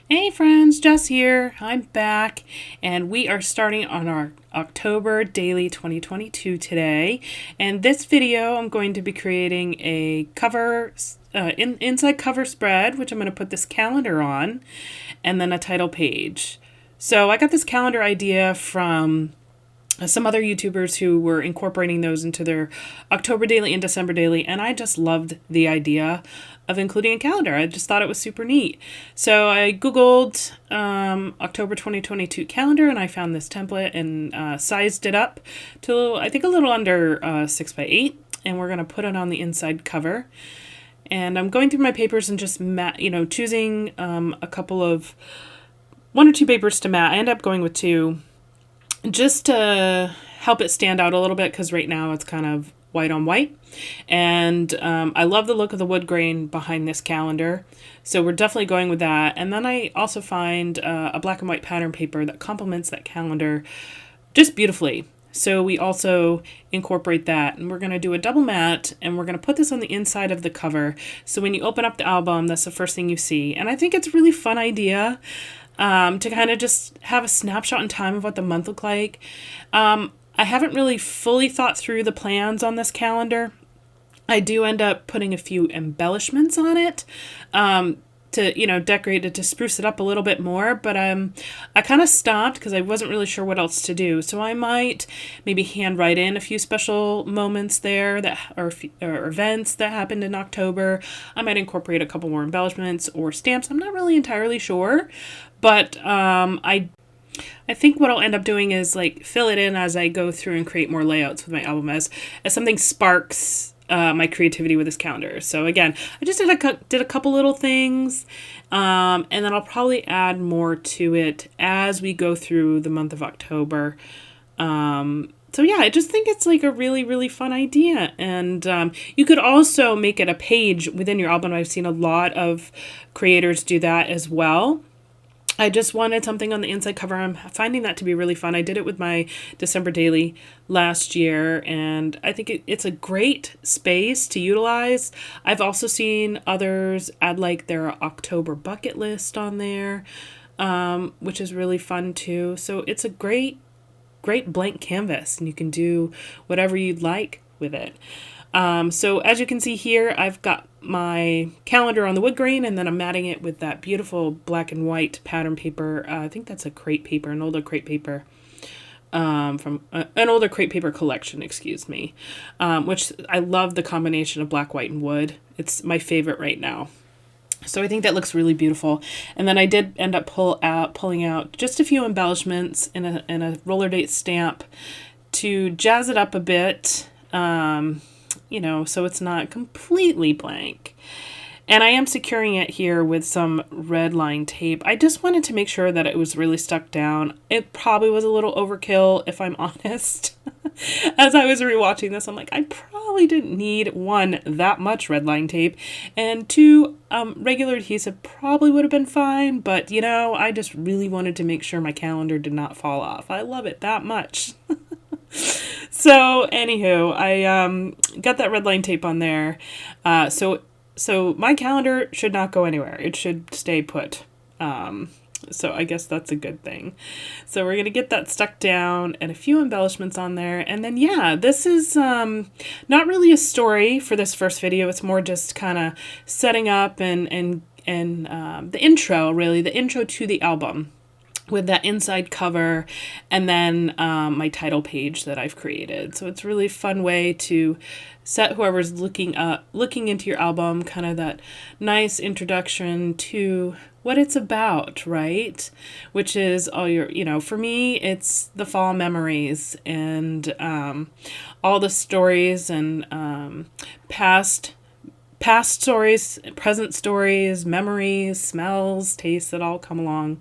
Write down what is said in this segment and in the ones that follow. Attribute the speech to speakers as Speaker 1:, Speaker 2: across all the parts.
Speaker 1: Hey friends, Jess here. I'm back and we are starting on our October daily 2022 today. And this video I'm going to be creating a cover inside cover spread, which I'm going to put this calendar on, and then a title page. So I got this calendar idea from some other YouTubers who were incorporating those into their October daily and December daily, and I just loved the idea of including a calendar. I just thought it was super neat. So I Googled October 2022 calendar, and I found this template and sized it up to, I think, a little under 6x8, and we're going to put it on the inside cover. And I'm going through my papers and just choosing a couple of one or two papers to mat. I end up going with two, just to help it stand out a little bit, because right now it's kind of white on white. And I love the look of the wood grain behind this calendar, so we're definitely going with that. And then I also find a black and white pattern paper that complements that calendar just beautifully. So we also incorporate that, and we're going to do a double mat, and we're going to put this on the inside of the cover. So when you open up the album, that's the first thing you see. And I think it's a really fun idea to kind of just have a snapshot in time of what the month looked like. I haven't really fully thought through the plans on this calendar. I do end up putting a few embellishments on it to decorate it, to spruce it up a little bit more, but I kind of stopped because I wasn't really sure what else to do. So I might maybe handwrite in a few special moments there that or events that happened in October. I might incorporate a couple more embellishments or stamps. I'm not really entirely sure, but I think what I'll end up doing is like fill it in as I go through and create more layouts with my album as something sparks my creativity with this calendar. So again, I just did a couple little things, and then I'll probably add more to it as we go through the month of October. So yeah, I just think it's like a really, really fun idea. And you could also make it a page within your album. I've seen a lot of creators do that as well. I just wanted something on the inside cover. I'm finding that to be really fun. I did it with my December daily last year, and I think it's a great space to utilize. I've also seen others add like their October bucket list on there, which is really fun too. So it's a great blank canvas, and you can do whatever you'd like with it. So as you can see here, I've got my calendar on the wood grain, and then I'm matting it with that beautiful black and white pattern paper. I think that's a crepe paper, an older crepe paper, from an older crepe paper collection, excuse me, which I love the combination of black, white, and wood. It's my favorite right now. So I think that looks really beautiful. And then I did end up pulling out just a few embellishments in a roller date stamp to jazz it up a bit. So it's not completely blank. And I am securing it here with some red line tape. I just wanted to make sure that it was really stuck down. It probably was a little overkill, if I'm honest. As I was rewatching this, I'm like, I probably didn't need, one, that much red line tape, and two, regular adhesive probably would have been fine, but I just really wanted to make sure my calendar did not fall off. I love it that much. So anywho, I got that red line tape on there. So my calendar should not go anywhere. It should stay put. So I guess that's a good thing. So we're going to get that stuck down and a few embellishments on there. And then, yeah, this is not really a story for this first video. It's more just kind of setting up and the intro, really, the intro to the album, with that inside cover, and then my title page that I've created. So it's a really fun way to set whoever's looking into your album, kind of that nice introduction to what it's about, right? Which is all your, for me, it's the fall memories and all the stories and past stories, present stories, memories, smells, tastes that all come along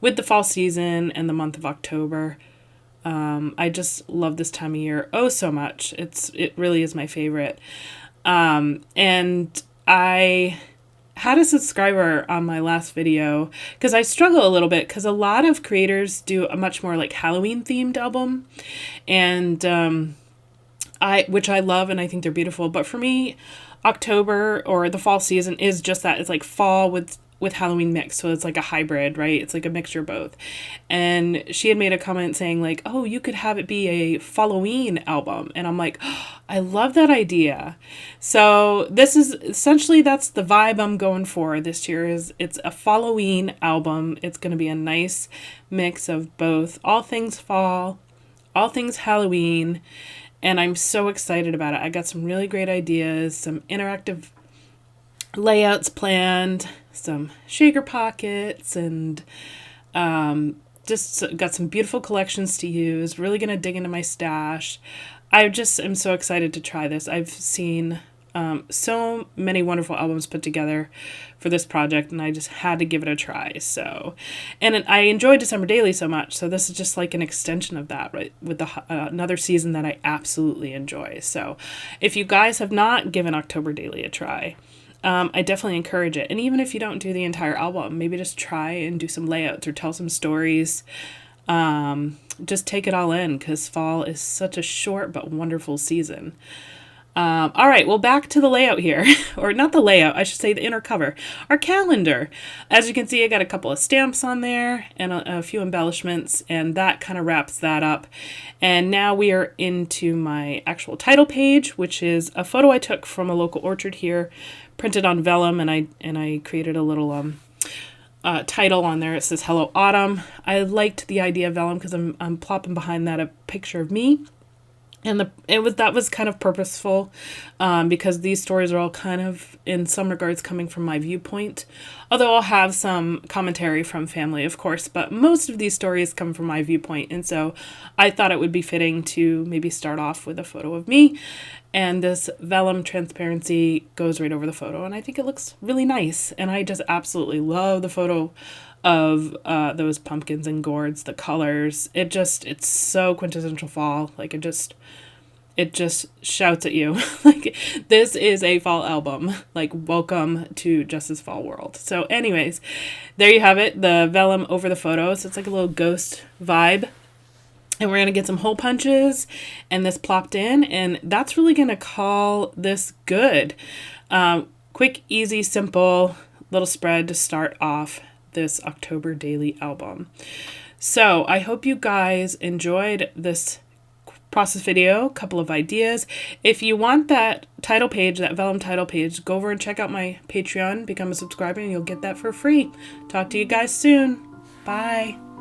Speaker 1: with the fall season and the month of October. I just love this time of year so much. It really is my favorite. And I had a subscriber on my last video because I struggle a little bit because a lot of creators do a much more like Halloween themed album, and which I love and I think they're beautiful. But for me, October or the fall season is just that. It's like fall with with Halloween mix. So it's like a hybrid, right? It's like a mixture of both. And she had made a comment saying like, oh, you could have it be a Folloween album. And I'm like, oh, I love that idea. So this is essentially, that's the vibe I'm going for this year. Is it's a Folloween album. It's going to be a nice mix of both all things fall, all things Halloween, and I'm so excited about it. I got some really great ideas, some interactive layouts planned, some shaker pockets, and just got some beautiful collections to use. Really going to dig into my stash. I just am so excited to try this. I've seen so many wonderful albums put together for this project, and I just had to give it a try. So, and I enjoyed December Daily so much, so this is just like an extension of that, right? With another season that I absolutely enjoy. So, if you guys have not given October Daily a try, I definitely encourage it. And even if you don't do the entire album, maybe just try and do some layouts or tell some stories. Just take it all in, because fall is such a short but wonderful season. All right, well, back to the layout here, or not the layout, I should say the inner cover, our calendar. As you can see, I got a couple of stamps on there and a few embellishments, and that kind of wraps that up. And now we are into my actual title page, which is a photo I took from a local orchard here, printed on vellum, and I created a little title on there. It says Hello Autumn. I liked the idea of vellum because I'm plopping behind that a picture of me. And that was kind of purposeful, because these stories are all kind of, in some regards, coming from my viewpoint. Although I'll have some commentary from family, of course, but most of these stories come from my viewpoint. And so I thought it would be fitting to maybe start off with a photo of me. And this vellum transparency goes right over the photo. And I think it looks really nice. And I just absolutely love the photo of those pumpkins and gourds, the colors. It's so quintessential fall. Like, it just shouts at you. Like, this is a fall album. Like, welcome to Jess's Fall World. So anyways, there you have it, the vellum over the photo. So it's like a little ghost vibe. And we're going to get some hole punches and this plopped in. And that's really going to call this good. Quick, easy, simple little spread to start off this October Daily album. So I hope you guys enjoyed this process video, a couple of ideas. If you want that title page, that vellum title page, go over and check out my Patreon, become a subscriber, and you'll get that for free. Talk to you guys soon. Bye.